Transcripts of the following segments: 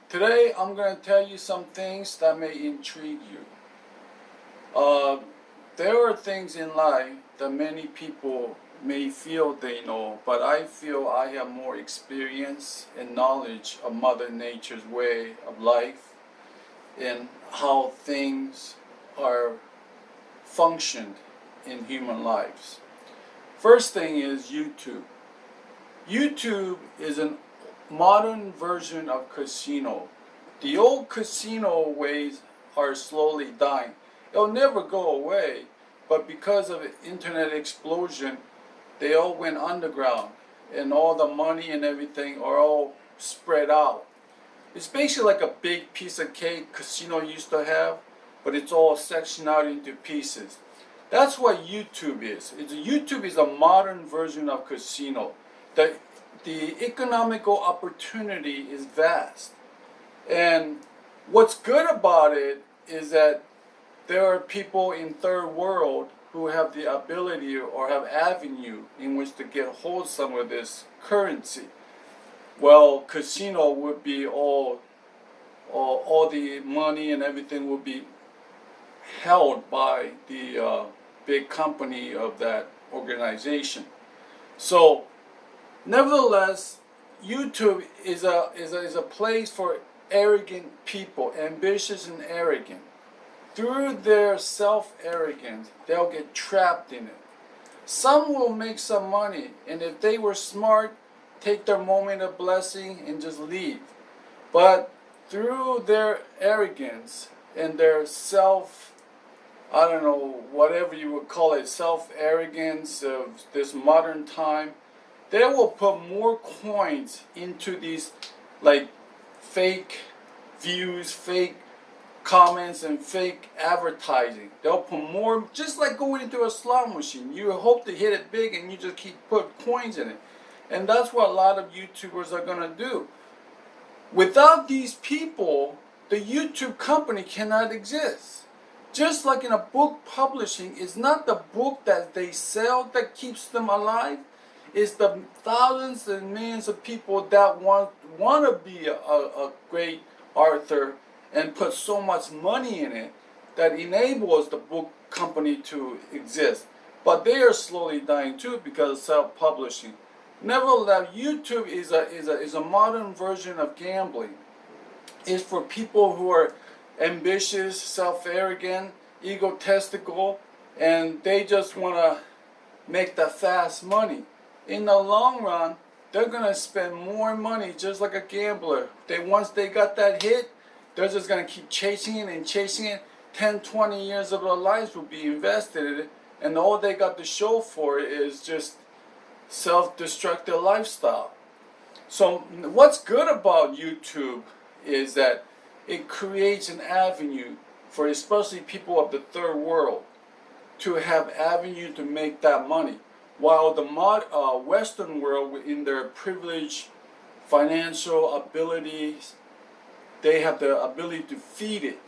Today I'm going to tell you some things that may intrigue you. There are things in life that many people may feel they know, but I feel I have more experience and knowledge of Mother Nature's way of life and how things are functioned in human lives. First thing is YouTube. YouTube is a modern version of casino. The old casino ways are slowly dying. It'll never go away, but because of the internet explosion, they all went underground and all the money and everything are all spread out. It's basically like a big piece of cake casino used to have, but it's all sectioned out into pieces. That's what YouTube is. YouTube is a modern version of casino. The economical opportunity is vast. And what's good about it is that there are people in third world who have the ability or have avenue in which to get hold of some of this currency. Well, casino would be all the money and everything would be held by the big company of that organization. So, nevertheless, YouTube is a place for arrogant people, ambitious and arrogant. Through their self-arrogance, they'll get trapped in it. Some will make some money, and if they were smart, take their moment of blessing and just leave. But through their arrogance and their I don't know, whatever you would call it, self-arrogance of this modern time, they will put more coins into these like fake views, fake comments, and fake advertising. They'll put more, just like going into a slot machine. You hope to hit it big and you just keep put coins in it. And that's what a lot of YouTubers are going to do. Without these people, the YouTube company cannot exist. Just like in a book publishing, it's not the book that they sell that keeps them alive. It's the thousands and millions of people that want to be a great author and put so much money in it that enables the book company to exist. But they are slowly dying too because of self-publishing. Nevertheless, YouTube is a modern version of gambling. It's for people who are ambitious, self-arrogant, egotistical, and they just want to make that fast money. In the long run, they're going to spend more money just like a gambler. Once they got that hit, they're just going to keep chasing it and chasing it. 10, 20 years of their lives will be invested in it, and all they got to show for it is just self-destructive lifestyle. So what's good about YouTube is that it creates an avenue for especially people of the third world to have avenue to make that money. While the Western world, in their privileged financial abilities, they have the ability to feed it.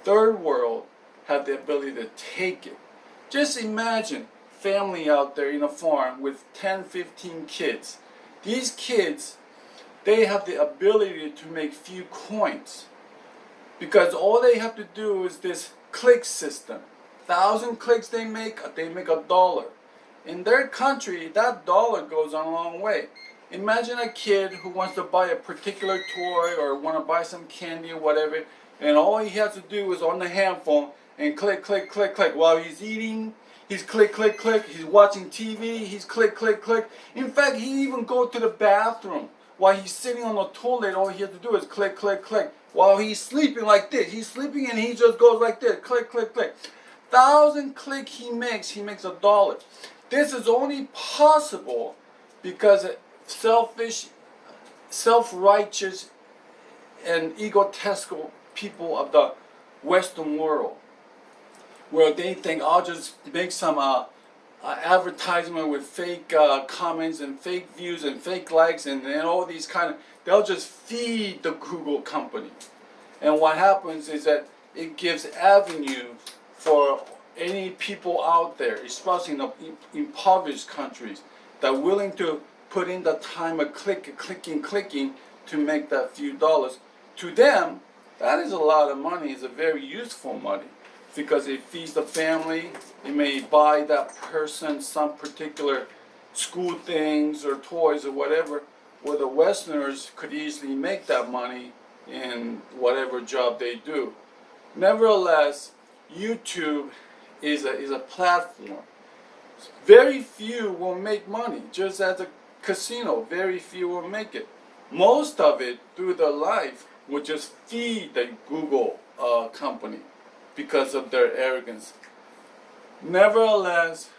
Third world have the ability to take it. Just imagine family out there in a farm with 10, 15 kids. These kids, they have the ability to make few coins because all they have to do is this click system. 1,000 clicks they make $1. In their country, that dollar goes a long way. Imagine a kid who wants to buy a particular toy or want to buy some candy or whatever, and all he has to do is on the handphone and click, click, click, click. While he's eating, he's click, click, click. He's watching TV, he's click, click, click. In fact, he even go to the bathroom. While he's sitting on the toilet, all he has to do is click, click, click. While he's sleeping like this, he's sleeping and he just goes like this, click, click, click. 1,000 click he makes $1. This is only possible because selfish, self-righteous, and egotistical people of the Western world, where they think I'll just make some advertisement with fake comments and fake views and fake likes and all these they'll just feed the Google company. And what happens is that it gives avenue for any people out there, especially in the impoverished countries, that are willing to put in the time of clicking to make that few dollars. to them, that is a lot of money. It's a very useful money because it feeds the family. It may buy that person some particular school things or toys or whatever, where the Westerners could easily make that money in whatever job they do. Nevertheless, YouTube is a platform. Very few will make money, just as a casino, very few will make it. Most of it, through their life, will just feed the Google company because of their arrogance. Nevertheless,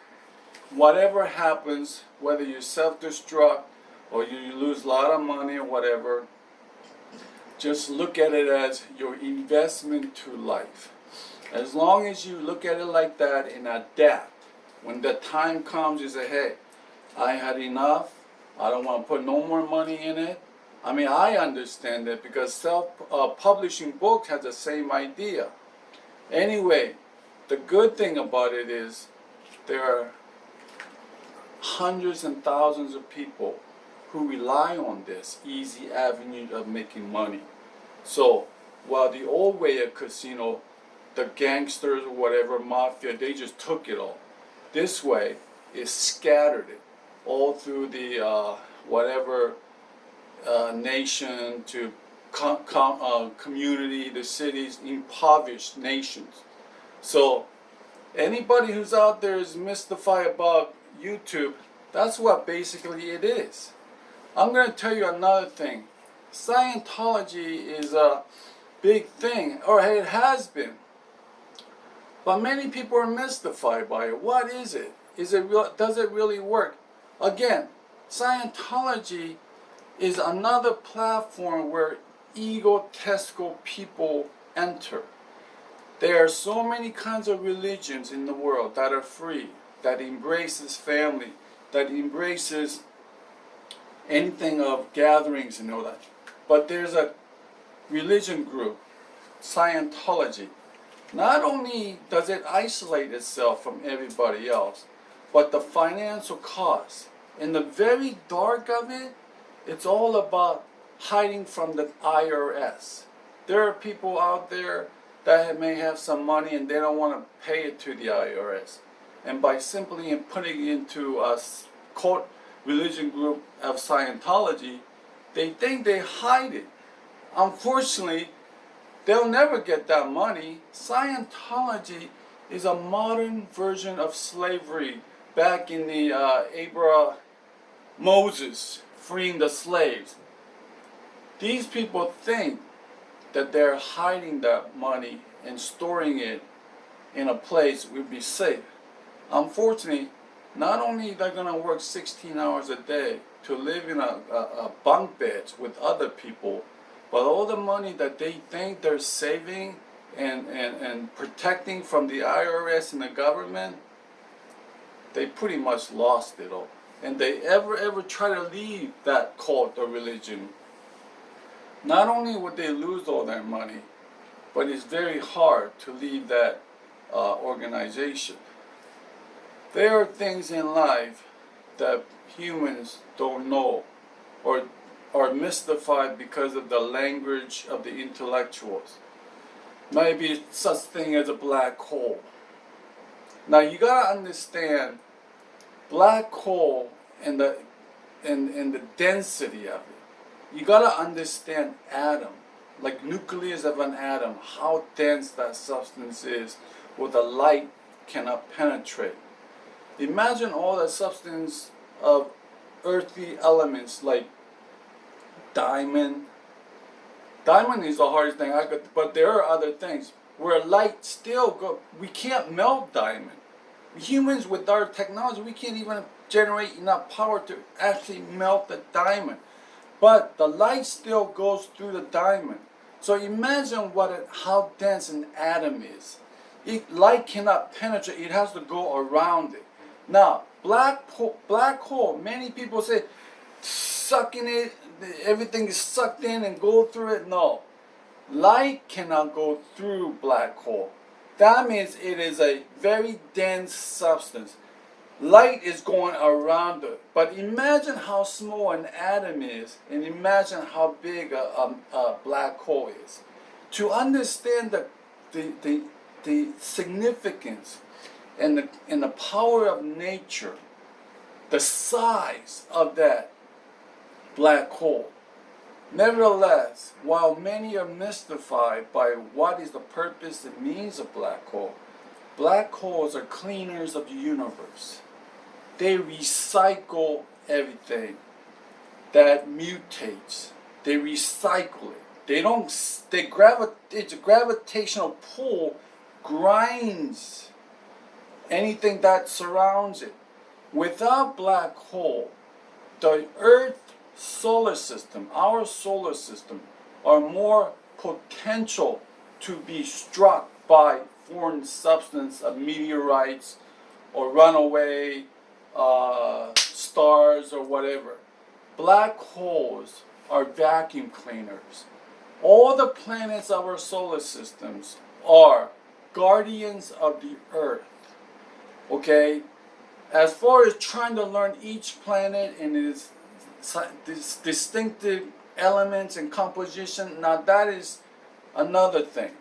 whatever happens, whether you self-destruct or you lose a lot of money or whatever, just look at it as your investment to life. As long as you look at it like that and adapt, when the time comes, you say, hey, I had enough. I don't want to put no more money in it. I mean, I understand it because self-publishing books has the same idea. Anyway, the good thing about it is there are hundreds and thousands of people who rely on this easy avenue of making money. So, while the old way of casino, the gangsters or whatever, mafia, they just took it all. This way is scattered it all through the whatever nation to community, the cities, impoverished nations. So anybody who's out there is mystified about YouTube, that's what basically it is. I'm going to tell you another thing. Scientology is a big thing, or it has been. But many people are mystified by it. What is it? Is it real? Does it really work? Again, Scientology is another platform where egotistical people enter. There are so many kinds of religions in the world that are free, that embraces family, that embraces anything of gatherings and all that. But there's a religion group, Scientology. Not only does it isolate itself from everybody else, but the financial cost. In the very dark of it, it's all about hiding from the IRS. There are people out there that may have some money and they don't want to pay it to the IRS. And by simply putting it into a cult religion group of Scientology, they think they hide it. Unfortunately, they'll never get that money. Scientology is a modern version of slavery back in the Moses freeing the slaves. These people think that they're hiding that money and storing it in a place would be safe. Unfortunately, not only they're going to work 16 hours a day to live in a bunk beds with other people, but all the money that they think they're saving and protecting from the IRS and the government, they pretty much lost it all. And they ever try to leave that cult or religion, not only would they lose all their money, but it's very hard to leave that organization. There are things in life that humans don't know or are mystified because of the language of the intellectuals. Maybe such thing as a black hole. Now you gotta understand black hole and the density of it. You gotta understand atom, like nucleus of an atom, how dense that substance is where the light cannot penetrate. Imagine all the substance of earthly elements like diamond. Diamond is the hardest thing I could, but there are other things where light still go. We can't melt diamond. Humans with our technology, we can't even generate enough power to actually melt the diamond. But the light still goes through the diamond. So imagine how dense an atom is. Light cannot penetrate, it has to go around it. Now, black hole, many people say, sucking it, everything is sucked in and go through it. No, light cannot go through black hole. That means it is a very dense substance. Light is going around it. But imagine how small an atom is, and imagine how big a black hole is. To understand the significance and the power of nature, the size of that black hole. Nevertheless, while many are mystified by what is the purpose and means of black holes are cleaners of the universe. They recycle everything that mutates. They recycle it. It's a gravitational pull grinds anything that surrounds it. Without black hole, the Earth solar system, our solar system, are more potential to be struck by foreign substance of meteorites or runaway stars or whatever. Black holes are vacuum cleaners. All the planets of our solar systems are guardians of the Earth. Okay? As far as trying to learn each planet and its distinctive elements and composition, now that is another thing.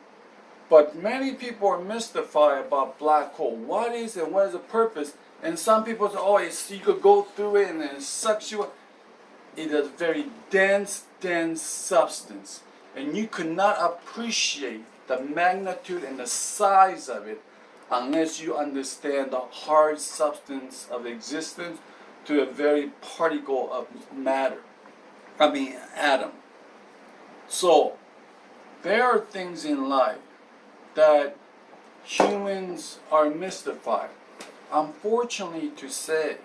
But many people are mystified about black hole. What is it? What is the purpose? And some people say, oh, you could go through it and it sucks you up. It is a very dense substance. And you could not appreciate the magnitude and the size of it unless you understand the hard substance of existence to a very particle of matter. Atom. So, there are things in life that humans are mystified. Unfortunately to say,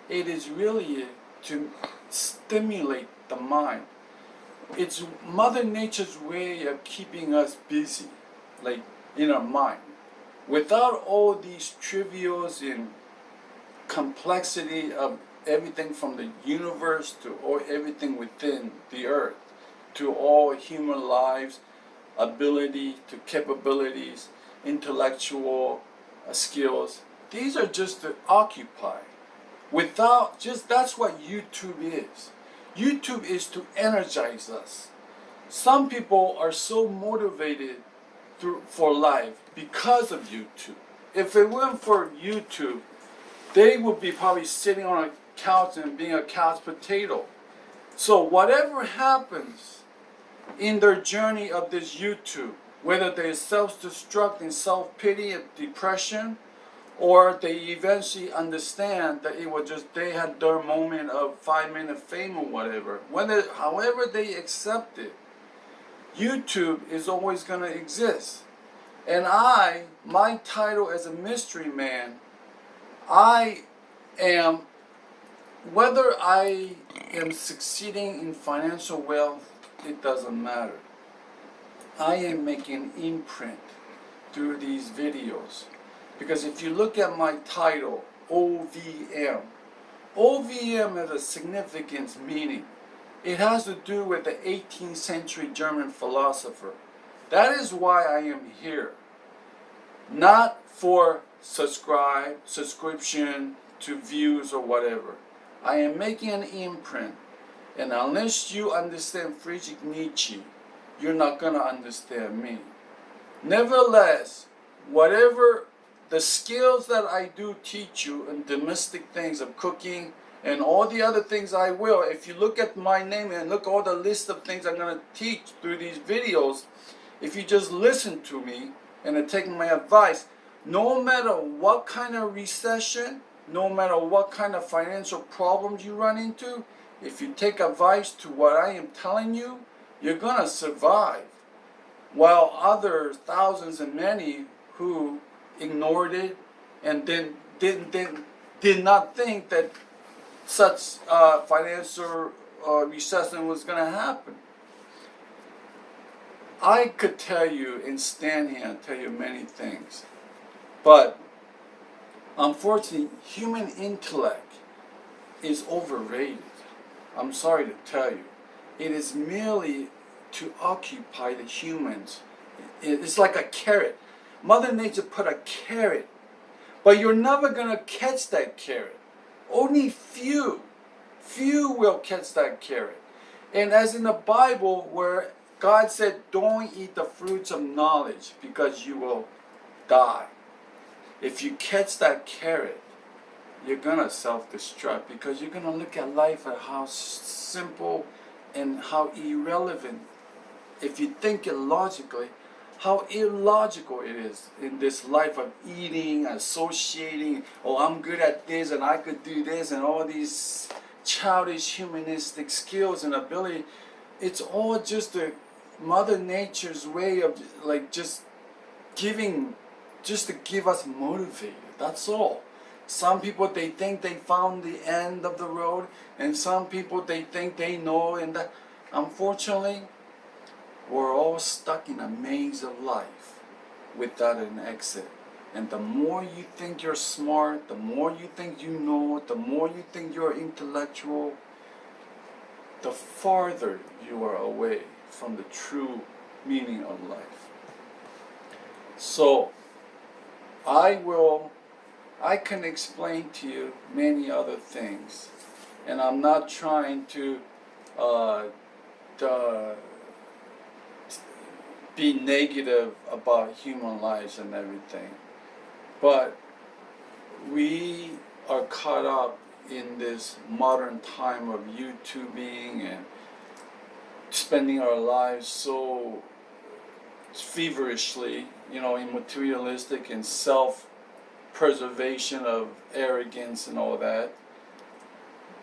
it is really to stimulate the mind. It's Mother Nature's way of keeping us busy, like in our mind. Without all these trivials and complexity of everything from the universe to all everything within the earth, to all human lives, ability to capabilities, intellectual skills, these are just to occupy. Without just that's what YouTube is. YouTube is to energize us. Some people are so motivated for life because of YouTube. If it weren't for YouTube, they would be probably sitting on a couch and being a couch potato. So whatever happens in their journey of this YouTube, whether they self-destruct and self-pity and depression, or they eventually understand that it was just they had their moment of 5-minute fame or whatever. However they accept it, YouTube is always going to exist. And my title as a mystery man, whether I am succeeding in financial wealth, it doesn't matter. I am making an imprint through these videos. Because if you look at my title, OVM has a significant meaning. It has to do with the 18th century German philosopher. That is why I am here. Not for subscription to views or whatever. I am making an imprint. And unless you understand Friedrich Nietzsche, you're not going to understand me. Nevertheless, whatever the skills that I do teach you in domestic things of cooking and all the other things I will, if you look at my name and look at all the list of things I'm going to teach through these videos, if you just listen to me and take my advice, no matter what kind of recession, no matter what kind of financial problems you run into, if you take advice to what I am telling you, you're going to survive. While others, thousands and many who ignored it and then did not think that such financial recession was going to happen. I could tell you and stand here and tell you many things, but unfortunately, human intellect is overrated. I'm sorry to tell you. It is merely to occupy the humans. It's like a carrot. Mother Nature put a carrot But you're never gonna catch that carrot. Only few will catch that carrot. And as in the Bible, where God said, don't eat the fruits of knowledge because you will die. If you catch that carrot, you're gonna self-destruct, because you're gonna look at life at how simple and how irrelevant, if you think it logically, how illogical it is in this life of eating, associating, oh, I'm good at this and I could do this, and all these childish humanistic skills and ability. It's all just a Mother Nature's way of like just giving, just to give us motivated. That's all. Some people, they think they found the end of the road, and some people, they think they know, and that, unfortunately, we're all stuck in a maze of life without an exit. And the more you think you're smart, the more you think you know, the more you think you're intellectual, the farther you are away from the true meaning of life. So, I can explain to you many other things, and I'm not trying to be negative about human lives and everything, but we are caught up in this modern time of YouTubing and spending our lives so feverishly, in materialistic and self-preservation of arrogance and all that.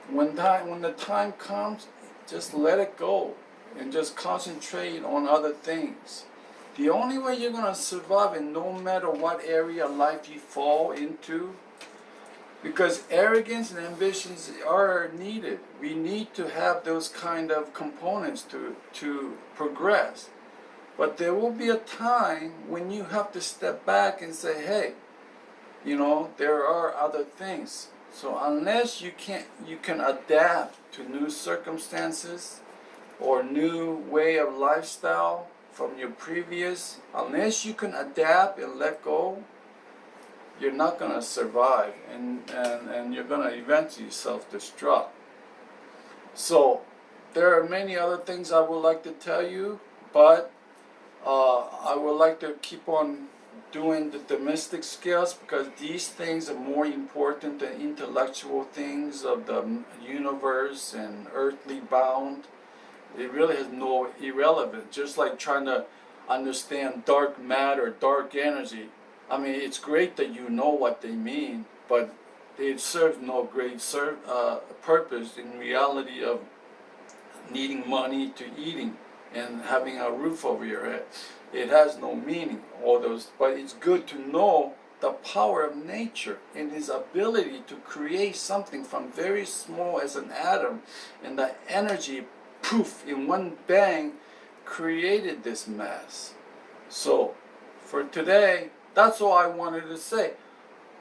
When the time comes, just let it go and just concentrate on other things. The only way you're going to survive, and no matter what area of life you fall into, because arrogance and ambitions are needed. We need to have those kind of components to progress. But there will be a time when you have to step back and say, hey, there are other things. So unless you can adapt to new circumstances or new way of lifestyle from your previous, unless you can adapt and let go, you're not going to survive, and you're going to eventually self-destruct. So there are many other things I would like to tell you, but I would like to keep on doing the domestic skills, because these things are more important than intellectual things of the universe and earthly bound. It really has no irrelevance. Just like trying to understand dark matter, dark energy. I mean, it's great that you know what they mean, but it serves no great purpose in reality of needing money to eating and having a roof over your head. It has no meaning, all those, but it's good to know the power of nature and his ability to create something from very small as an atom, and the energy, poof, in one bang, created this mass. So, for today, that's all I wanted to say.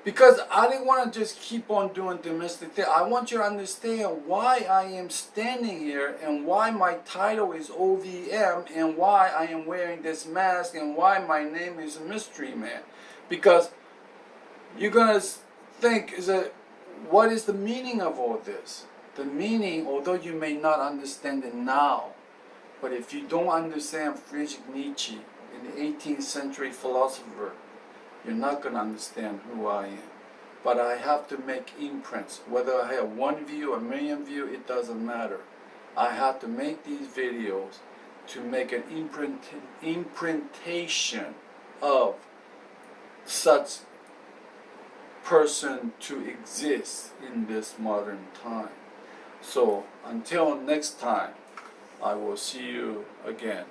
Because I didn't want to just keep on doing domestic things. I want you to understand why I am standing here, and why my title is OVM, and why I am wearing this mask, and why my name is Mystery Man. Because you're going to think, what is the meaning of all this? The meaning, although you may not understand it now, but if you don't understand Friedrich Nietzsche, an 18th century philosopher, you're not going to understand who I am. But I have to make imprints. Whether I have one view, a million view, it doesn't matter. I have to make these videos to make an imprintation of such person to exist in this modern time. So until next time, I will see you again.